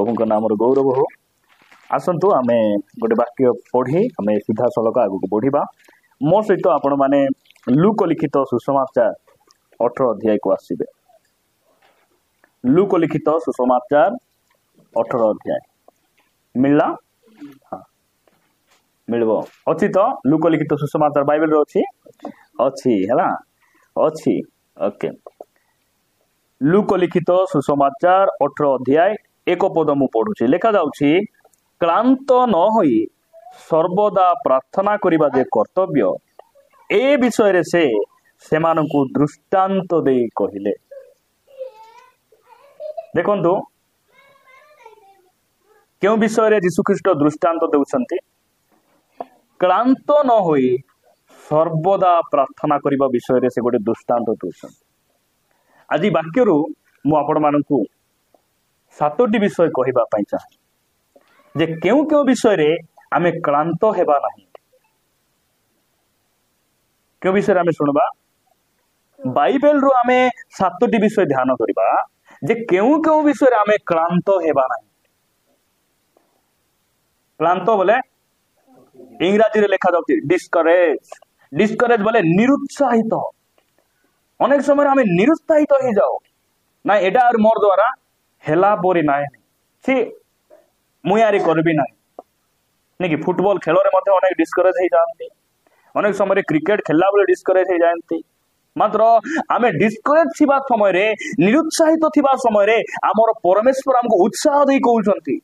प्रभु नाम गौरव हो। आसतु आमे गोटे वाक्य पढ़ी आमे सीधा सलक आगू बढ़िबा। मो सहित आपण माने लूक लिखित सुसमाचार 18 अध्याय को आसीबे। लूक लिखित सुसमाचार 18 अध्याय मिलला? हाँ मिलबो अछि तो। लूक लिखित सुसमाचार बाइबल रे अछि हैला अछि। ओके लूक लिखित सुसमाचार 18 अध्याय 1 पद मु पढ़ुछि। लेखा जाउछि, क्लांत न होई सर्वदा प्रार्थना करिबा जे कर्तव्य, ए विषय रे से सेमानकु दृष्टांत देई कहिले। देखंतु क्यों विषय रे यीशु ख्रीष्ट दृष्टांत देउछंती? क्लांत न होई सर्वदा प्रार्थना करिबा विषय रे से गोटे दृष्टांत देउछंती। आज वाक्यरू मु आपण मानकु 7टी विषय कहिबा पई चाहे जे केउ केउ विषय रे आमे क्लांत हेबा नाही। केउ विषय रे आमे सुनबा बाइबल रो आमे 7टी विषय ध्यान करिबा जे केउ केउ विषय रे आमे क्लांत हेबा नाही। क्लांत बोले इंग्रजी रे लिखा जाउछि डिस्करेज। डिस्करेज बोले निरुत्साहित। अनेक समय आमे निरुत्साहित हो जाओ ना, एटा और मोर द्वारा हेला पोरी नाय छि मु यारी करबी ना। नहीं कि फुटबॉल खेल रे मते अनेक डिस्करेज हो जाती, अनेक समय क्रिकेट खेलला बेले डिस्करेज हो जाती। मात्र आमे डिस्करेज थिबा समय रे, निरुत्साहित थिबा समय रे हमर परमेश्वर हमको उत्साह देई कहउछंती,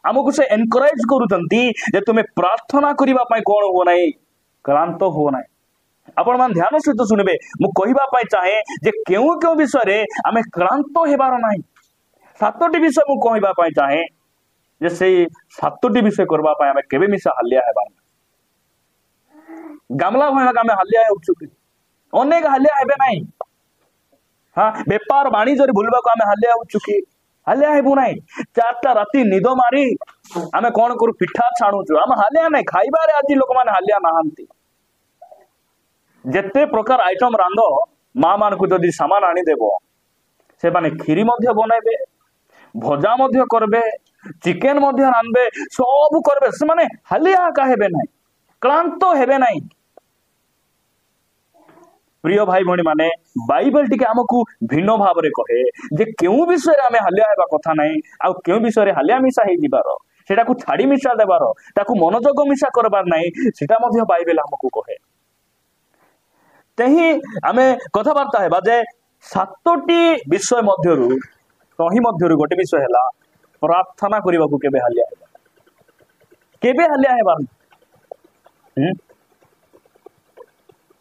हमको से एनकरेज करूछंती जे तुमे प्रार्थना करिबा पई कोन हो नाही, क्लांत हो नाही। आपण मान ध्यान सहित सुनबे। मु कहिबा पई चाहे जे केउ केउ विषय रे आमे क्लांत हेबार नाही। 7टी विषय मु कहिबा पई चाहे जे सेई 7टी विषय करबा पई आमे केबे मिसा हलिया हेबार नाही। गामला भयला आमे हलिया हेउछु कि अनेक हलिया हेबे नाही। हां व्यापार वाणिज्य रे भूलबा को आमे हलिया हेउछु कि हलिया हेबु नाही। 4टा राती निदो मारी आमे कोन करू पिठा छाणुछु, आमे हलिया नाही। खाइबा रे आज लोक माने हलिया नाहंती। जेते प्रकार आइटम रांध माँ मान को जदि सामान आनी देबो, से माने खीरी मध्य बनाइबे, भजा मध्य करबे, चिकेन मध्य रांधबे, सब करबे। से माने हलिया का हेबे नाही, क्लांत हेबे नाही। प्रिय भाई भणी माने बाइबल टिके हमकु भिन्न भाव रे कहे जे केउ विषय रे आमे हलिया हेबा कथा नाही, आ केउ विषय रे हलिया मिसा हे जिबार, सेटा को छाडी मिसा देबार, ताकू मनोजग मिसा करबार नाही, सेटा मध्य बाइबल हमकु कहे। तेही आमे कथाबार्ता हेबा जे 7टी विषय मध्यरु तही मध्यरु गोटे विषय हैला प्रार्थना करिबा को केबे हलिया हेबा, केबे हलिया हेबा,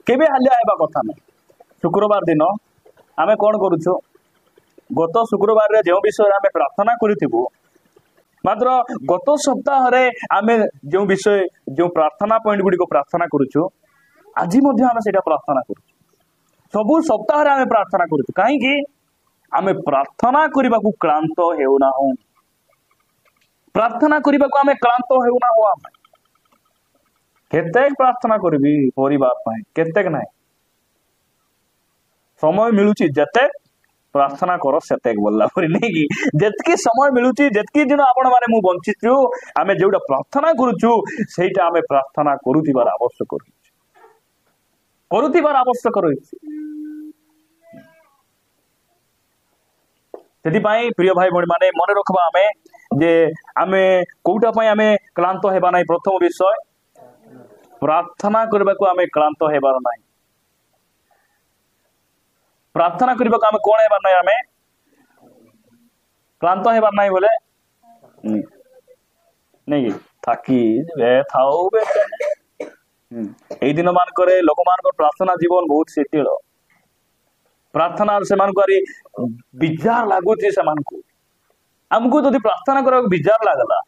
केबे हलिया हेबा कथा नै। शुक्रवार दिन आमे कोन करूछु, गत शुक्रवार रे जे विषय आमे प्रार्थना करिथिबु, मात्र गत सप्ताह रे आमे जे विषय जो प्रार्थना पॉइंट गुडी को प्रार्थना करूछु, आज मध्य आमे सेटा प्रार्थना करूछु। सबु सप्ताह रे आमे प्रार्थना करूछु, काहे कि आमे प्रार्थना करिबा को क्लांत हेउ ना हो। प्रार्थना करिबा को आमे क्लांत हेउ ना हो। आमे केतेक प्रार्थना करबी परिवार पय, केतेक नाही। समय मिलुची जते प्रार्थना करो सेतेक बोलला परि नै कि जेतकी समय मिलुची, जेतकी दिन आपण माने मु बंचितु, आमे जेउडा प्रार्थना करूछु सेटा आमे प्रार्थना करूथिबार आवश्यक करू, करूथिबार आवश्यक रहिछि। सेति पई प्रिय भाई भणी माने मने रखबा आमे जे आमे कोउटा पई आमे क्लांत हेबा नाही। प्रथम विषय प्रार्थना करबा को आमे क्लांत हेबार नाही। प्रार्थना करबा को आमे कोन हेबार नाही, आमे क्लांत हेबार नाही बोले नहीं थाकी बे थाओ बे। एई दिन मान करे लोक मान को प्रार्थना जीवन बहुत शिथिल। प्रार्थना से मान को बिजार लागुची, से मान को हमको जदि प्रार्थना करा बिजार लागला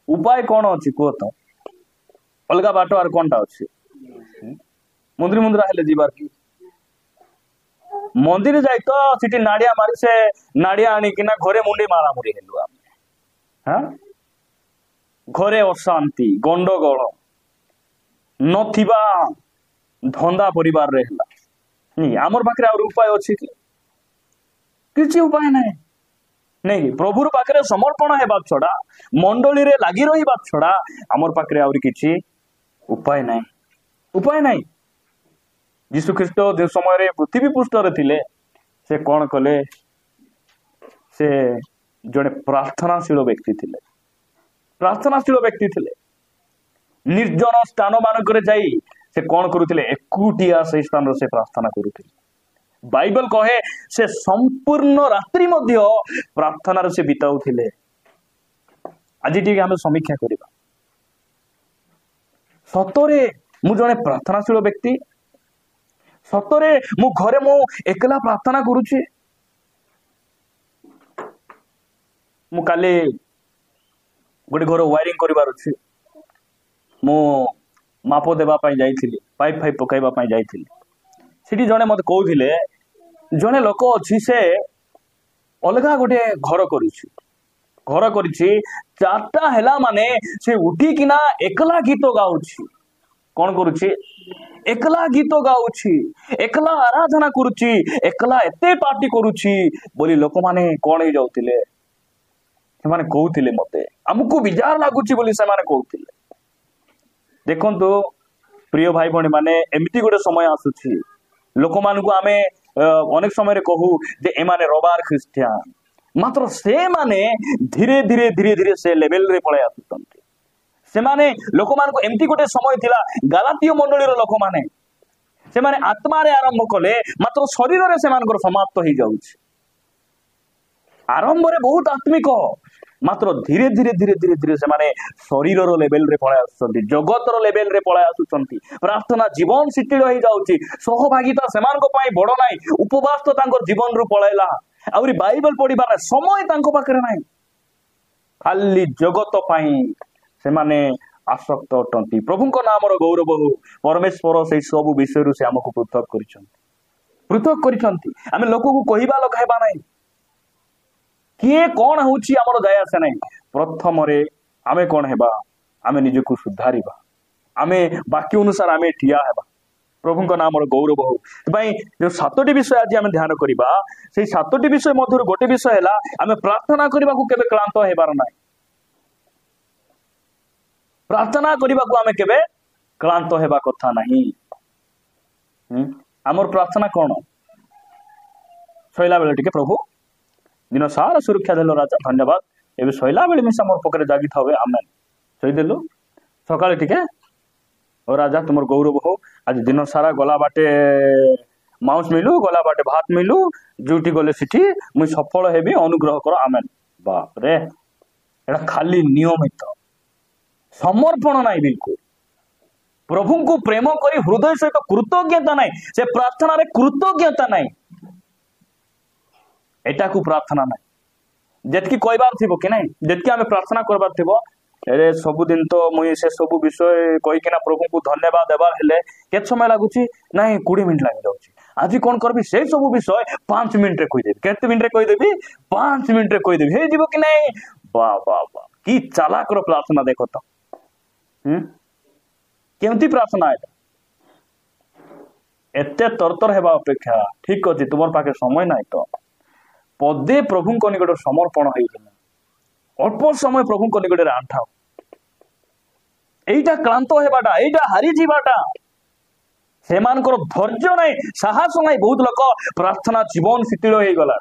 उपाय कौन अछि को तो अलगा बाटो आर कोनटा अछि। मंदिर मंदिर हेले जीवार की मंदिर जाई तो सिटी नाडिया मारी से नाडिया आनी किना घरे मुंडी मारा मुरी हेलु आमे। हां घरे अशांति गंडगोल नथिबा धंदा परिवार रे हला। आमर पाखरे और उपाय अछि कि किछि उपाय नै। नहीं प्रभुर पाखे समर्पण हेबा छड़ा मंडली रे लगी रही छड़ा आमर पाखे आउरी किछि उपाय नहीं उपाय नहीं। यीशु ख्रीस्ट जो समय पृथ्वी पृष्ठ रे थिले से कौन कले से जड़े प्रार्थनाशील व्यक्ति थिले प्रार्थनाशील व्यक्ति थिले निर्जन स्थान मानक जाई से कौन करुथिले एकुटिया से स्थान से प्रार्थना करुथिले। बाइबल कहे से संपूर्ण रात्रि मध्य प्रार्थना से बिताउथिले। आज ठीक आम समीक्षा करबा सतरे मु जने प्रार्थनाशील व्यक्ति सतरे मु घरे मु एकला प्रार्थना करुचे। मु काले गोटे घर वायरिंग करिवार अछि मु माप देबा पई जाइथिली पाइप फाइप पकाइबा पई जाइथिली सिटी जने मते कहउथिले जने लोक अछि से अलगा गोटे घर करिछि चारटा हेला माने से उठी किना एकला गीत गाउछि कौन करुछि एकला गीत गाउछि एकला आराधना करुछि एकला एते पार्टी करुछि बोली लोक माने कोन हे जाउतिले से माने कहउतिले मते हमकु विजार लागुछि बोली से माने कहउतिले। देखंतु प्रिय भाई भणी माने एमिति गोटे समय आसुछि लोक मानकु आमे अनेक समय रे कहू जे एमाने रबार ख्रिस्टियान मात्र से माने धीरे धीरे धीरे धीरे से लेवल रे पळे आसुछंती से माने लोक मानकु एमिति गोटे समय थिला गालातिय मंडली रो लोक माने से माने आत्मा रे आरंभ कले मात्र शरीर रे से मानकर समाप्त हो जाउछि। आरंभ रे बहुत आत्मिक मात्र धीरे धीरे धीरे धीरे धीरे से माने शरीर रो लेवल रे पळे आसुछंती जगत रो लेवल रे पळे आसुछंती प्रार्थना जीवन शिथिल हो जाउछि सहभागिता सेमानक पई बड़ नाही उपवास तो तांकर जीवन रु पळैला आउरी बाइबल पढिबार समय तांको पाखरे नाही खाली जगत पई से माने आसक्त अटंती। प्रभुंक नामर गौरव हो परमेश्वर से सब विषय से हमको पृथक करिसंती आमे लोक को कहिबा लगाइबा नाही किए कौन होची हमर दया से नहीं प्रथम रे आमे कौन हेबा आमे निज को सुधारिबा आमे बाकी अनुसार आमे ठिया हेबा प्रभुंक नामर गौरव हो भाई जो सातटी विषय आज आमे ध्यान करिबा से सातटी विषय मधुर गोटे विषय हैला आमे प्रार्थना करिबा को केबे क्लांत हेबार नाही प्रार्थना करिबा को आमे केबे क्लांत हेबा कथा नाही। हमर प्रार्थना कोन सैला बेले टिके प्रभु दिन सारा सुरक्षा देलो राजा धन्यवाद एबे सैला बेले मिसा मोर पकरे जागी थावे आमेन सही देलो सकाळे टिके ओ राजा तुमर गौरव हो आज दिन सारा गला बाटे माउस मिलू गला बाटे भात मिलू ड्यूटी गले सिटी मुई सफल हेबी अनुग्रह करो आमेन। बाप रे एटा खाली नियमित समर्पण नाही बिल्कुल प्रभु को प्रेम करी हृदय सहित कृतज्ञता नाही से प्रार्थना रे कृतज्ञता नाही एटा को प्रार्थना नाही जेतकी कहबार थिबो कि नाही जेतकी आमे प्रार्थना करबार थिबो अरे सब दिन तो मुई से सब विषय कहि किना प्रभु को धन्यवाद देबार हेले केत समय लागुची नाही 20 मिनिट लागि जाउची आज कोन करबी से सब विषय 5 मिनिट रे कहि देबी केते मिनिट रे कहि देबी 5 मिनिट रे कहि देबी हे जीवो कि नाही वाह वाह वाह की चालाक रो प्रार्थना देखो तो केमती प्रार्थना है एते तरतर हेबा अपेक्षा ठीक अछि तुमर पाके समय नाही तो पदे प्रभु को निकट समर्पण हो अल्प समय प्रभु को निकट आंठाओ एटा क्लांत हेबाटा एटा हारी जीवाटा सेमानकर धैर्य नाही साहस नाही बहुत लोक प्रार्थना जीवन शिथिल हो गला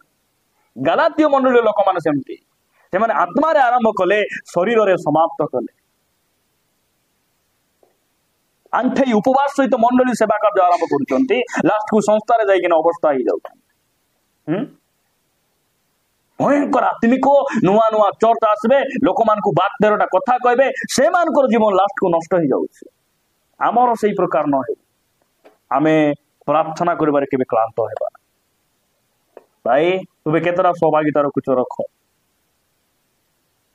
गालातिय मंडली लोक माने सेमती से माने आत्मा रे आरंभ कले शरीर रे समाप्त कले आंठे उपवास सहित मंडली सेवा कार्य आरंभ करुचंती लास्ट को संस्था रे जाई किना अवस्था ही जाउछन भयंकर आत्मिक नुआ नुआ चर्च आसबे लोक मान को बात तेरटा कथा कहबे से मानकर जीवन लास्ट को नष्ट हो जाउछ आमर सही प्रकार न हे आमे प्रार्थना करिबार केबे क्लांत हेबा भाई तुबे केतरा सहभागिता रखुछ रख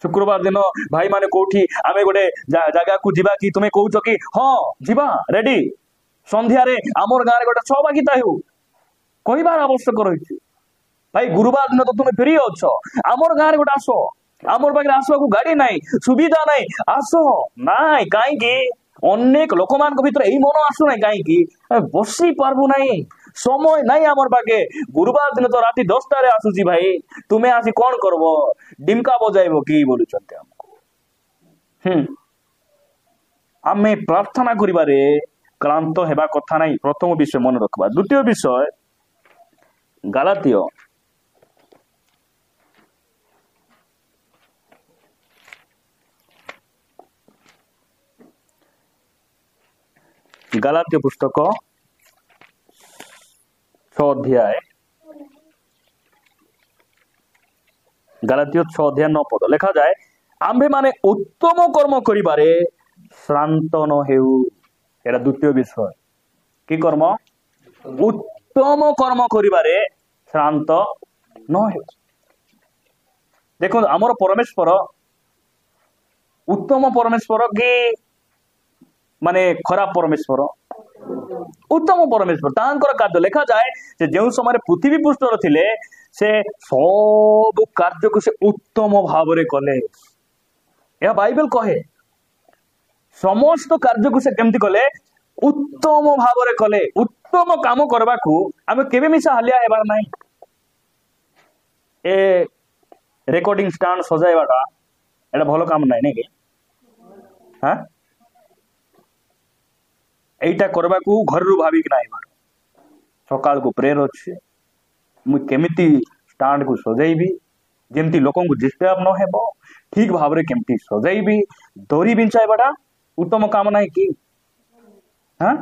शुक्रवार दिन भाई माने कोठी आमे गोटे जगह को जीवा कि तुमे कहउछ कि हां जीवा रेडी संध्या रे आमर गारे गोटे सहभागिता हेउ कहिबार आवश्यक रहिछि भाई गुरुवार दिन तो तुम फ्री अच्छ आमर गाँव गोटे आस आमर पाखे आसवा को गाड़ी नाई सुविधा नाई आस नाई कहीं अनेक लोक मान भर यही मन आसुना कहीं बसी पार्बू नाई समय नहीं आमर पाखे गुरुवार दिन तो राति 10टारे आसुची भाई तुम्हें आसी कौन करबो डिमका बजाइबो कि बोलुचंते हमको आमे प्रार्थना करिबारे क्लांत हेबा कथा नहीं प्रथम विषय मन रखबा द्वितीय विषय गालातिय गालातिय पुस्तक 6 अध्याय गालातिय 6 अध्याय 9 पद लिखा जाए आम्भे माने उत्तम कर्म करिबारे श्रांत न हेउ एटा द्वितीय विषय कि कर्म उत्तम कर्म करिबारे श्रांत न हेउ देखो आमर परमेश्वर उत्तम परमेश्वर कि माने खराब परमेश्वर उत्तम परमेश्वर तांकर कार्य लिखा जाए से जो समय पृथ्वी पृष्ठ थिले से सब कार्य को से उत्तम भाव रे कले या बाइबल कहे समस्त कार्य को से केमती कले उत्तम भाव रे कले उत्तम काम करबा को आमे केबे मिसा हालिया हेबार नाही ए रेकॉर्डिंग स्टैंड सजाइबाटा एटा भलो काम नाही नेकी हां एटा करबा को घर रु भाभी कि नाही बार सकाल को प्रेयर अछि मु केमिति स्टैंड को सजाइबी जेमती लोकन को डिस्टर्ब न हेबो ठीक भाव रे केमती सजाइबी दोरी बिंचाइबाटा उत्तम काम नाही कि हां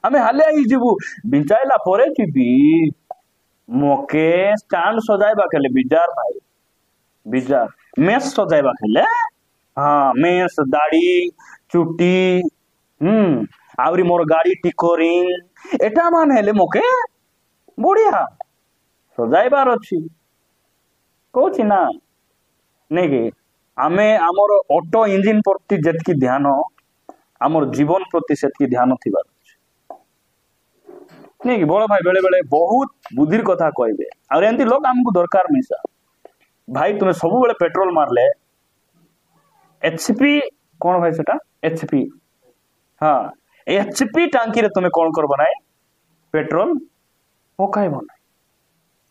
हमें हाले आई जीवु बिंचाइला परे जीबी मोके स्टैंड सजाइबा केले बिजार भाई बिजार मेस सजाइबा केले हां मेस दाढ़ी चुटी आवरी मोर गाड़ी टिकोरिंग एटा मान हेले मोके बढ़िया सजाइबार अछि कहछि ना नहीं कि आमे आमर ऑटो इंजिन प्रति जेतकी ध्यान आमर जीवन प्रति सेतकी ध्यान थिबार अछि नहीं कि बड़ भाई बेले बेले बहुत बुद्धिर कथा कहबे और एंती लोग हमको दरकार मिसा भाई तुम्हें सब बेले पेट्रोल मारले एचपी कौन भाई सेटा एचपी हाँ एचपी टांकी रे तुम्हें कौन कर बनाए पेट्रोल पकाई बनाए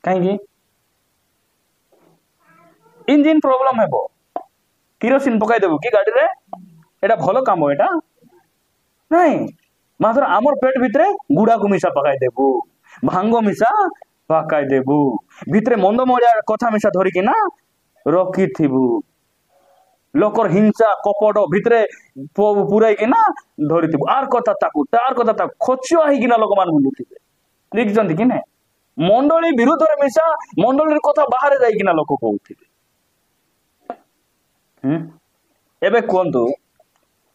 कहीं इंजिन प्रॉब्लम हेबो किरोसिन पकाई देबो कि गाड़ी रे एटा भलो काम एटा नहीं मात्र आमर पेट भितरे गुड़ा को मिसा पकाई देबो भांगो मिसा पकाई देबो भितरे मंद मरिया कथा मिसा धरि कि ना रखी थिबु लोकर हिंसा कपट भितरे पुराई कि ना धरि थिबु आर कथा ताकू खोचियो आही कि ना लोक मान बुलुथिबे लिखजंती कि ने मंडली विरुद्ध रे मिसा मंडली कथा बाहर जाई कि ना लोक कहउथिबे एबे कोंतु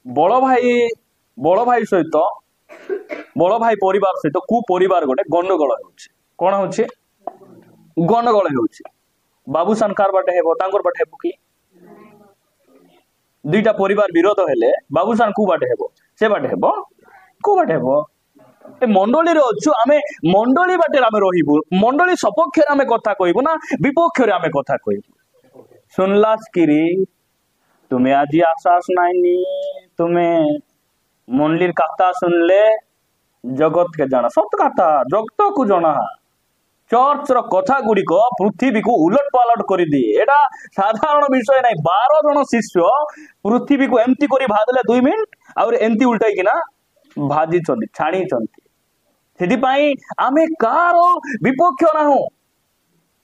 बड़ भाई सहित बड़ भाई परिवार सहित कु परिवार गोटे गंडगोल होउछि कोन होउछि गंडगोल होउछि बाबूसान कार बाटे हेबो तांकर बाटे हेबो कि दुईटा परिवार विरोध हेले बाबूसान कु बाटे हेबो से बाटे हेबो कु बाटे हेबो ए मंडली रे अछु आमे मंडली बाटे आमे रहिबु मंडली सपक्ष रे आमे कथा कहिबु ना विपक्ष रे आमे कथा कहिबु सुनलास किरी तुम्हें आज आश्वास नाइनी तुम्हें मंडलीर कथा सुनले जगत के जाना सत कथा जगत को जाना चर्च रो कथा गुड़िक पृथ्वी को उलट पालट कर दिए एटा साधारण विषय नहीं 12 जन शिष्य पृथ्वी को एमती करी भाजले 2 मिनिट और एमती उल्टाई किना भाजी चंदी छाणी चंदी सेति पई आमे कार विपक्ष ना हो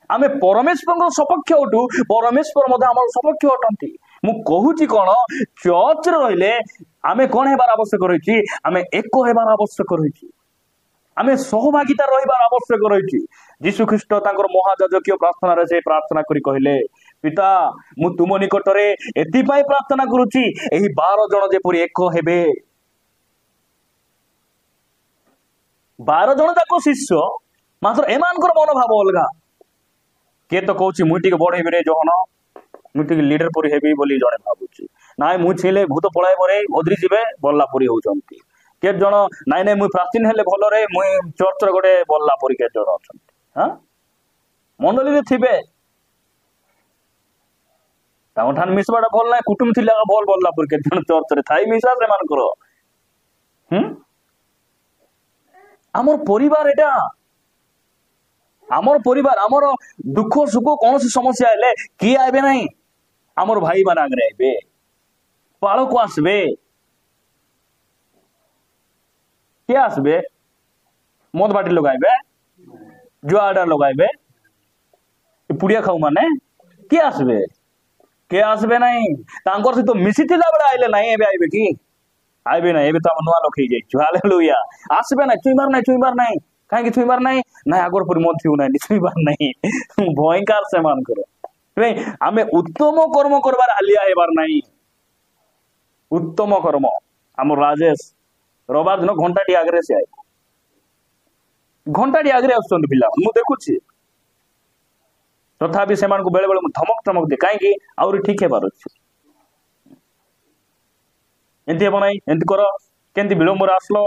आमे परमेश्वर सपक्ष उठू परमेश्वर मध्य आम सपक्ष अटंती मु कहूची कौन चर्च रहिले आमे कौन हेबार आवश्यक रही आमे एक हेबार आवश्यक रही आमे सहभागिता रहिबार आवश्यक रही जीशु ख्रीष्ट तांकर महायाजकीय प्रार्थना रे से प्रार्थना करी कहले पिता मु तुम निकट रे एति पई प्रार्थना करूची एही 12 जन जेपरि एक हेबे 12 जन जाको शिष्य मात्र एमानकर मनोभाव अलगा के तो कहूची मुई टिके बड़ हेबे रे जहन मुई टिके लीडर परि हेबी बोली जणे भाबुची नाय मु छिले भूत पळाय बरे ओद्री जिबे बल्ला परि होउचंती के जण नाय नाय मुई प्राचीन हेले भलो रे मुई चर्च रे गोटे बल्ला परि के जण अछंती हां मंडली रे थिबे ताउठान मिसबाडा भल ना कुटुम थिला भल बल्ला परि के जण चर्च रे थाई मिसा से मान करो आमर परिवार एटा आमर परिवार आमर दुख सुख कौन सी समस्या हेले किए आबे नहीं आमर भाई मान आगे आबे पाल को आसबे किए आसबे मद बाटी लगाइबे जुआडा लगाइबे पुड़िया खाऊ माने किए आसबे के आसबे नहीं तांकर सहित मिसिथिला बेला आइले नहीं एबे आइबे कि आइबे नहीं एबे तो हम नुआ लोक हे जाइछु हालेलुया आसबे नहीं चुईबार नहीं कहीं छुईबार नहीं ना आगर पर मत छू ना छुईबार नहीं भयंकर से मान करो आमे उत्तम कर्म करबार हालिया हेबार नहीं उत्तम कर्म आम राजेश रविवार दिन घंटाटी आगे से आए घंटाटी आगे आसुच्चंदी पिला मु देखुछि तथापि से बेले बेले धमक धमक दे कहीं आउरी ठीक है पारुछि एंती हेबो नहीं एंती कर केंती विलंब आसलो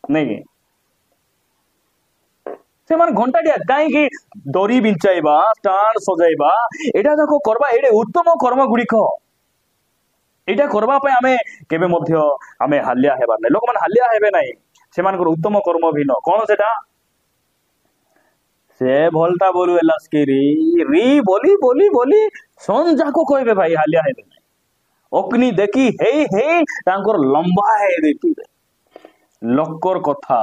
नहीं से मान घंटाटी कहीं दरी बिंचाइबा स्टांड सजाइबा एटा जाको करबा एडे उत्तम कर्म गुड़िक एटा करबा पे आमे केबे मध्य आमे हालिया हेबार नै लोक मान हालिया हेबे नै सेमानकर उत्तम कर्म भिन्न कोन सेटा से भलटा बोलु एलास्की री बोली बोली बोली सन जाको कहबे भाई हालिया हेबे नै अग्नि देखी हे तांकर लंबा हे देती लोकर कथा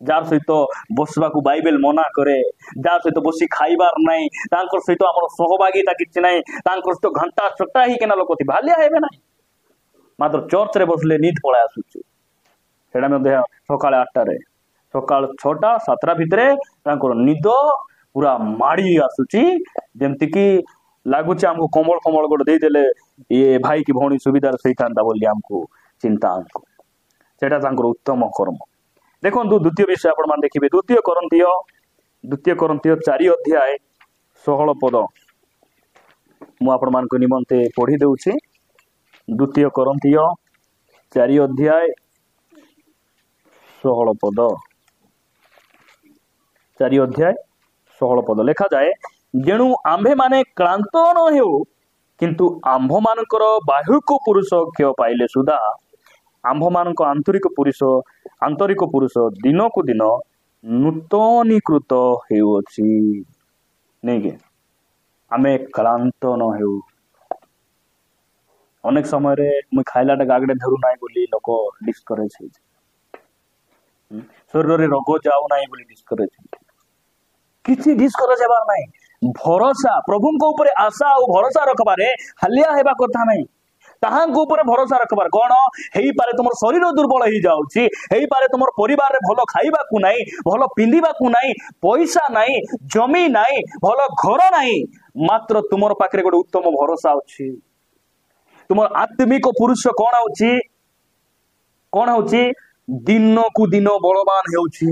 जार सहित बसवा को बाइबल मना करे जार सहित बसी खाइबार नहीं तांकर सहित हमर सहभागिता किछि नहीं तांकर सहित घंटा चटा ही केना लोक भालिया हेबे नहीं मात्र चर्च रे बसले नींद पळा आसुची सेडा मध्ये सकाळ 8टा रे सकाळ 6टा 7टा भितरे तांकर निद पूरा माड़ी आसुची जेमति कि लागुची हमको कमल कमल गोड दे देले ये भाई की भौणी सुविधार सही थांता बोली हमको चिंता हमको सेटा तांकर उत्तम कर्म देखो द्वितीय विषय आपण मान देखिबे द्वितीय कोरिन्थियो 4 अध्याय 16 पद मु आपण मान को निमंते पढ़ी देउछि द्वितीय कोरिन्थियो 4 अध्याय 16 पद 4 अध्याय 16 पद लिखा जाए जेणु आंभे माने क्लांत न हेउ किंतु आंभ मानकर बाह्यक पुरुष क्षय पाइले सुधा आंभ मानक आंतरिक पुरुष दिन को दिन नूतनीकृत हेउछि नहीं के आमे क्लांत न हेउ अनेक समय रे मुई खाइलाटा गागडे धरु नाही बोली लोक डिस्करेज हे शरीर रे रोग जाऊ नाही बोली डिस्करेज किछि डिस्करेज हेबार नाही भरोसा प्रभु को ऊपर आशा और भरोसा रखबारे हालिया हेबा कथा नहीं ताहांको ऊपर भरोसा रखबार कौन हेई पारे तुम शरीर दुर्बल ही जाउछि हेई पारे तुम परिवार रे भलो खाइबा को नाही भलो पिंदिबा को नाही पैसा नाही जमी नाही भलो घर नाही मात्र तुमर पाखरे गोटे उत्तम भरोसा अछि तुमर आत्मिक पुरुष कौन होछि दिन को दिन बलवान हेउछि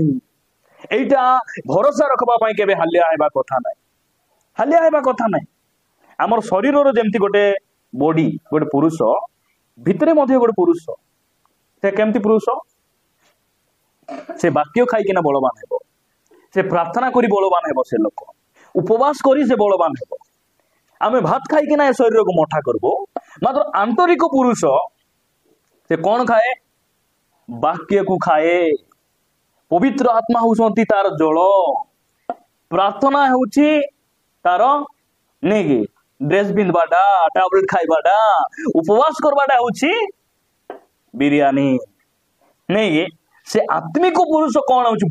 एटा भरोसा रखबा पई केबे हालिया हेबा कथा नाही हमर शरीर रो जेमति गोटे बॉडी गोटे पुरुष भितरे मध्य गोटे पुरुष से केमती पुरुष से वाक्य खाइकिना बलवान हेबो से प्रार्थना करी बलवान हेबो से लोक उपवास करी से बलवान हेबो आमे भात खाइकिना ए शरीर को मोटा करबो मात्र आंतरिक पुरुष से कौन खाए वाक्य को खाए पवित्र आत्मा होउछंती तार जल प्रार्थना होउची तार नेगी ड्रेस पिंधबाटा टैबलेट खाइबाटा उपवास करबाटा होउची बिरयानी नहीं से आत्मिक पुरुष कौन होउची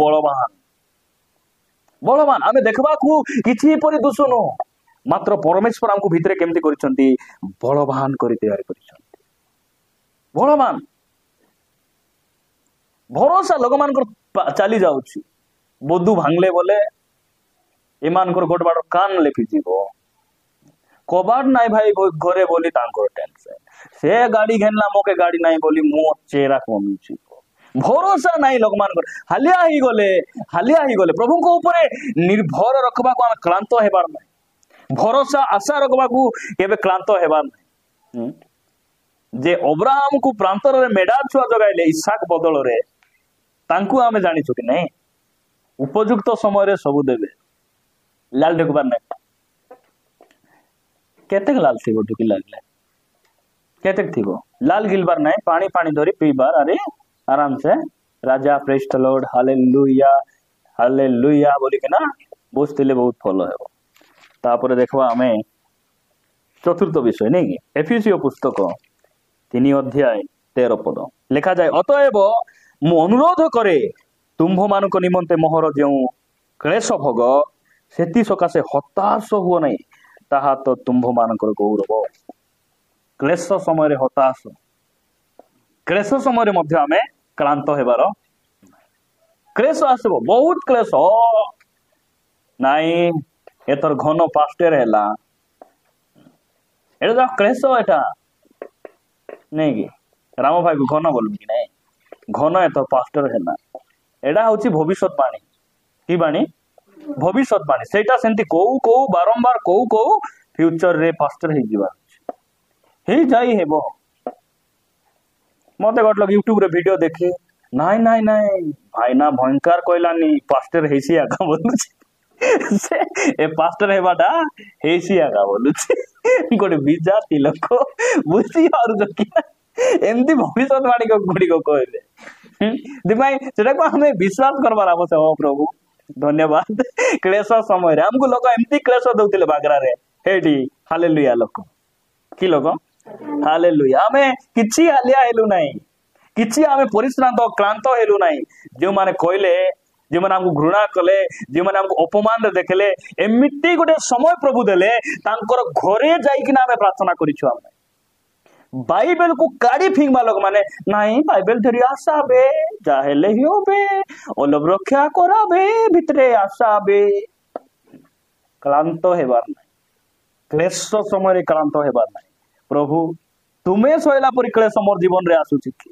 बलवान आमे देखबा को किछि परि दोष न मात्र परमेश्वर हमको भितरे केमती करिसंती बलवान करि तैयार करिसंती बलवान भरोसा लोक मानकर चली जाउची बोधु भांगले बोले एमानकर गोट बाड़ कान लेफि जीवो कबाड़ नाई भाई घरे बोली तांकर टेंशन से गाड़ी घेनला मोके गाड़ी नाई बोली मो चेहरा कमी भरोसा नाई लोक मानकर हालिया ही गले प्रभु को ऊपर निर्भर रखबा को हम क्लांत हेबार नै भरोसा आशा रखबा को केबे क्लांत हेबार नै जे अब्राहम को प्रांतर रे मेडा छुआ जगाइले इसाक बदल रे तांकु आमे जानिछु कि नै उपयुक्त समय रे सब देबे लाल देखबार नै केते लाल थी ढुकी लागले केते थी लाल गिलबार नहीं पानी पानी धरी पीबार अरे आराम से राजा praise the Lord hallelujah hallelujah बोली के ना बसते बहुत भल हे तापर देखवा आमे चतुर्थ विषय नहीं कि एफिसियो पुस्तक 3 अध्याय 13 पद लिखा जाए अतएव मु अनुरोध करे तुम्भ मानक निमंते मोहर जो क्लेश भोग सेति सकाशे हताश हुओ नहीं ताहा तो तुम्भ मानकर गौरव क्लेश समय हताश क्लेश समय मध्य आमे क्लांत हेबार क्लेश आसब बहुत क्लेश नाई एतर घन पास्टर हैला एटा क्लेश एटा नहीं कि राम भाई को घन बोलू कि नहीं घन एतर पास्टर हैला एटा होची भविष्यवाणी की बाणी भविष्यवाणी सेटा सेंती को बारंबार को फ्यूचर रे पास्टर हे जीवा हे जाई हेबो मते गट लग यूट्यूब रे वीडियो देखी नाई नाई नाई भाई ना भयंकर कहलानी पास्टर हेसी आका बोलुची से ए पास्टर हेबाटा हेसी आका बोलुची गोटे बिजा तिलक बुझी और जो कि एमती भविष्यवाणी को गुडी को कहले दिमाई सेटा को हमें विश्वास करबार आवश्यक हो प्रभु धन्यवाद क्लेश समय रे हमको लोग एमती क्लेश दउतिले बागरा रे हेडी हालेलुया लोक की लोग हालेलुया हमें किछि हालिया हेलु नाही किछि आमे परिश्रांत क्लांत हेलु नाही जो माने कहले जो माने हमको घृणा कले जो माने हमको अपमान रे देखले एमिति गोटे समय प्रभु देले तांकर घरे जाई कि ना हमें प्रार्थना करिछु हमें बाइबल को काढ़ी फिंगबा लोग माने नहीं बाइबल धरी आशा बे जाहेले ही होबे ओलब रक्षा कराबे भितरे आशा बे क्लांत हेबार नाही क्लेश समय रे क्लांत हेबार नाही प्रभु तुम्हें सहिला परि क्लेश मोर जीवन रे आसुची कि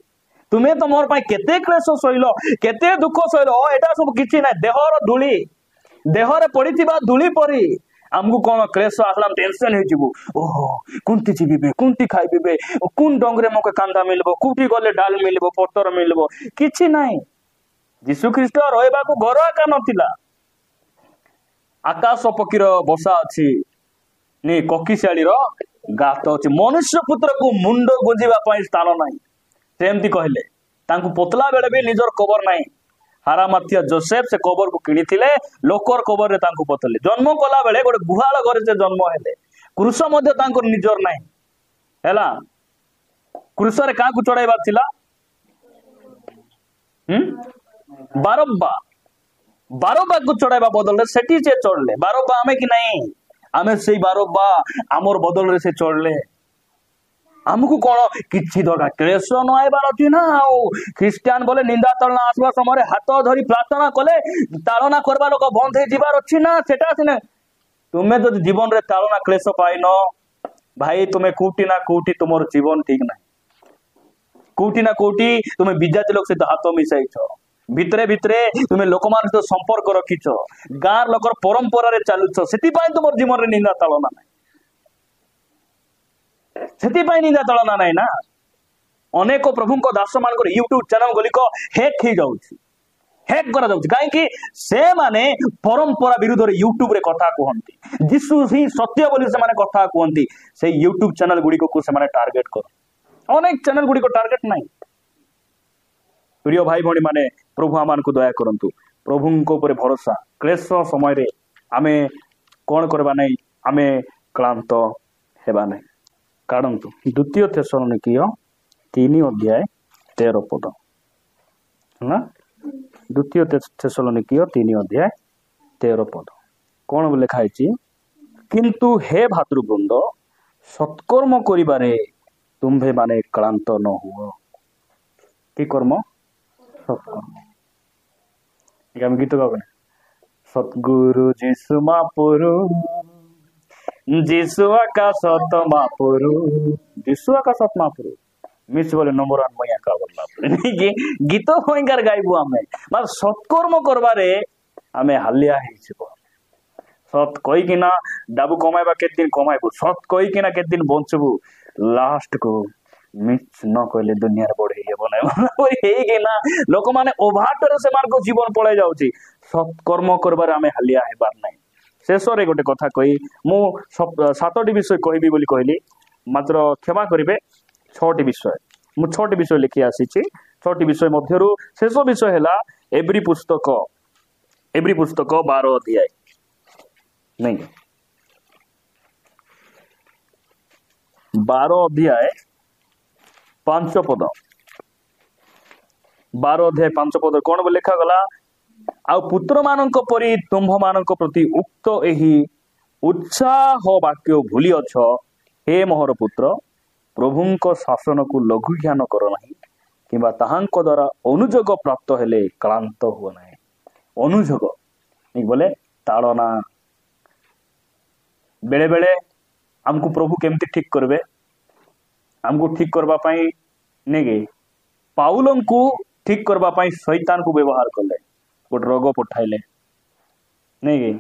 तुम्हें तो मोर पाई केते क्लेश सहिलो केते दुख सहिलो एटा सब किछि नै देहर धूली देहरे पड़िथिबा धूली परि हमको कौन क्लेश आसला टेंशन हो जीवु ओहो कुंती जीविबे कुंती खाइबे कुन डंगरे मके कांदा मिलबो कुटी गले डाल मिलबो पत्तर मिलबो किछि नाही यीशु ख्रीष्ट रहबा को घर आका नथिला आकाश पकीर बसा अछि नी ककिशाली रो गात अछि मनुष्य पुत्र को मुंड गुंजिबा पई स्थान नाही सेमती कहले तांकु पोतला बेले भी निजर कबर नाही हारामाथिया जोसेफ से कबर को किनिथिले लोकर कबर रे तांकु पतले जन्म कला बेले गोटे गुहाल घरे से जन्म हेले क्रूस मध्य तांकर निजर नाही हैला क्रूस रे का को चढ़ाइबा थिला बारब्बा बारब्बा को चढ़ाइबा बदल रे सेठी से चढ़ले बारब्बा आमे कि नहीं आमे सेई बारब्बा आमर बदल रे से चढ़ले हमको कौन किछि दरकार क्लेश न आइबार अछि ना ख्रिस्टियन बोले निंदा तलना आसबा समय हाथ धरी प्रार्थना कले ताड़ना करबा लोक बंद हे जीवार अछि ना सेटा सिने तुमे जो जीवन रे ताड़ना क्लेश पाइन भाई तुमे कोटी ना कोटी तुमर जीवन ठीक ना कोटी ना कोटी तुमे विजाति लोक से हाथ मिसाइछ भितरे भितरे तुमे लोकमान सहित संपर्क रखिछ गार लोकर परंपरा रे चालुछ सेति पई तुमर जीवन रे निंदा ताड़ना ना निंदा तलना नहीं ना अनेक प्रभु को दास मान यूट्यूब चैनल गुलिक हैक हो जाउछि हैक करा जाउछि काहे कि से माने परंपरा विरुद्ध रे यूट्यूब रे कथा कहंती यीशु ही सत्य बोली से माने कथा कहंती से यूट्यूब चैनल गुलिक को से माने टारगेट कर अनेक चैनल गुलिक टारगेट नहीं प्रिय भाई भणी माने प्रभु आमान को दया करंतु प्रभु को ऊपर भरोसा क्लेश समय रे आमे कोन करबा नहीं आमे क्लांत हेबा नहीं काढंतु द्वितीय थेसलोनिकीय 3 अध्याय 13 पद ना द्वितीय थेसलोनिकीय 3 अध्याय 13 पद कौन लिखा है किंतु हे भातृवृंद सत्कर्म करिबारे तुम्भे माने क्लांत न हुओ कि कर्म सत्कर्म हम गीत गाबे सतगुरु जीसु महापुरु जीसु आकाश महापुरु जीसु आकाश महापुरु मिस बोले नंबर 1 मैया का बोलला कि गीत होइकर गाइबो हमें मार सत्कर्म करबारे हमें हालिया हे छिबो सत कहि किना दाबू कमाइबा के दिन कमाइबो सत कहि किना के दिन बंचबो लास्ट को मिस न कहले दुनिया रे बढ़े हे बनाइबो हे किना लोक माने ओभाटर से मार को जीवन पळे जाउची सत्कर्म करबारे हमें हालिया हेबार नै शेष रे गोटे कथा कहि मु 7टी विषय कहबी बोली कहली मात्र क्षमा करिवे 6टी विषय मु 6टी विषय लिखि आसीछि छटी विषय मध्यरु शेष विषय है एब्री पुस्तक 12 अध्याय नहीं 12 अध्याय 5 पद 12 अध्याय 5 पद कौन लिखा गला आ पुत्र मानक परी तुम्भ मानक प्रति उक्त एही उत्साह वाक्य भूली अछ हे मोहर पुत्र प्रभुंक शासन को लघु ज्ञान कर नहीं किंबा ताहांक द्वारा अनुजोग प्राप्त हेले क्लांत हुआ नहीं अनुजोग नहीं बोले ताड़ना बेले बेले हमको प्रभु केमती ठीक करबे हमको ठीक करबा पाई नहीं गई पाउलन को ठीक करबा पाई शैतान को व्यवहार कले गोटे रोग पठाइले नहीं गई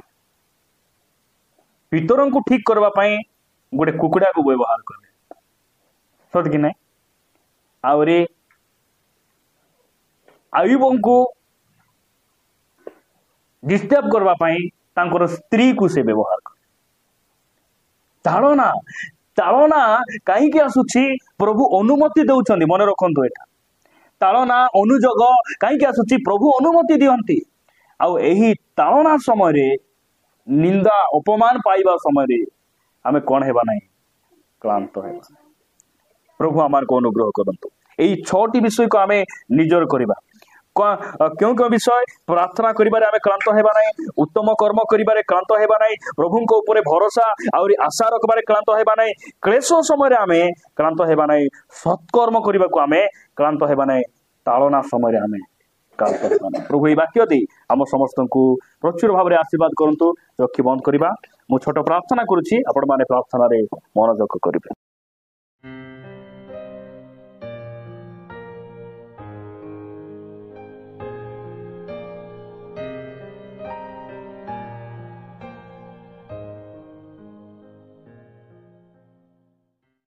पितरों को ठीक करबा पाई गोटे कुकुड़ा को व्यवहार कले सत कि नहीं आवरी आयुबं को डिस्टर्ब करबा पाई तांकर स्त्री को से व्यवहार कर ताड़ना ताड़ना कहीं आसुची प्रभु अनुमति दौरान मन रखु एटा ताड़ना अनुजोग कहीं आसुची प्रभु अनुमति दियंती आही ताड़ना समय निंदा अपमान पाइबा समय आमे कौन हेबा नहीं क्लांत हेबा प्रभु आमार को अनुग्रह करंतु एई 6टी विषय को आमे निजर करिबा क्यों क्यों विषय प्रार्थना करिबारे आमे क्लांत हेबा नहीं उत्तम कर्म करिबारे क्लांत हेबा नहीं प्रभु को ऊपर भरोसा और आशा रखबारे क्लांत हेबा नहीं क्लेश समय आमे क्लांत हेबा नहीं सत्कर्म करबा को आमे क्लांत हेबा नहीं ताड़ना समय आमे क्लांत हेबा नहीं प्रभु ई वाक्य दी हम समस्त को प्रचुर भाव आशीर्वाद करंतु चक्षु बंद करिबा मु छोट प्रार्थना करूची आपण माने प्रार्थना रे मनोयोग करिबे।